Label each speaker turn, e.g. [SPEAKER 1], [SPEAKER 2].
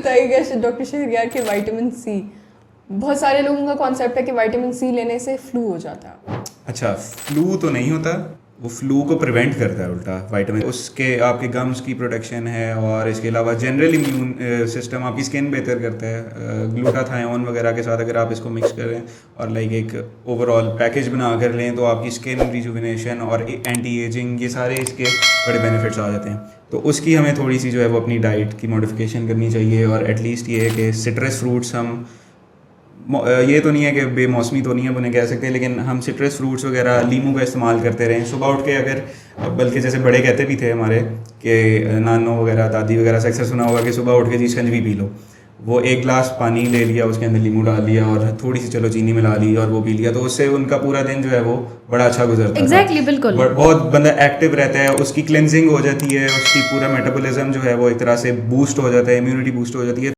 [SPEAKER 1] बताइएगा डॉक्टर शहरयार के vitamin C, बहुत सारे लोगों का कॉन्सेप्ट है कि विटामिन सी लेने से फ्लू हो जाता है।
[SPEAKER 2] अच्छा, फ्लू तो नहीं होता, वो फ्लू को प्रिवेंट करता है उल्टा विटामिन। उसके आपके गम्स की प्रोटेक्शन है और इसके अलावा जनरल इम्यून सिस्टम, आपकी स्किन बेहतर करता है। ग्लूटाथायोन वगैरह के साथ अगर आप इसको मिक्स करें और लाइक एक ओवरऑल पैकेज बना कर लें तो आपकी स्किन रिजुविनेशन और एंटी एजिंग, ये सारे इसके बड़े बेनिफिट्स आ जाते हैं। तो उसकी हमें थोड़ी सी जो है वो अपनी डाइट की मॉडिफिकेशन करनी चाहिए। और एटलीस्ट ये है कि सिट्रस फ्रूट्स हम, ये तो नहीं है कि बेमौसमी तो नहीं है उन्हें कह सकते, लेकिन हम सिट्रस फ्रूट्स वगैरह नींबू का इस्तेमाल करते रहें सुबह उठ के। अगर बल्कि जैसे बड़े कहते भी थे हमारे कि नानो वगैरह दादी वगैरह से अक्सर सुना होगा कि सुबह उठ के जी शिकंजी पी लो। वो एक गिलास पानी ले लिया, उसके अंदर नींबू डाल लिया और थोड़ी सी चलो चीनी मिला ली और वो पी लिया, तो उससे उनका पूरा दिन जो है वो बड़ा अच्छा गुजरता है।
[SPEAKER 3] एग्जैक्टली, बिल्कुल।
[SPEAKER 2] बहुत बंदा एक्टिव रहता है, उसकी क्लेंजिंग हो जाती है, उसकी पूरा मेटाबॉलिज्म जो है वो एक तरह से बूस्ट हो जाता है, इम्यूनिटी बूस्ट हो जाती है।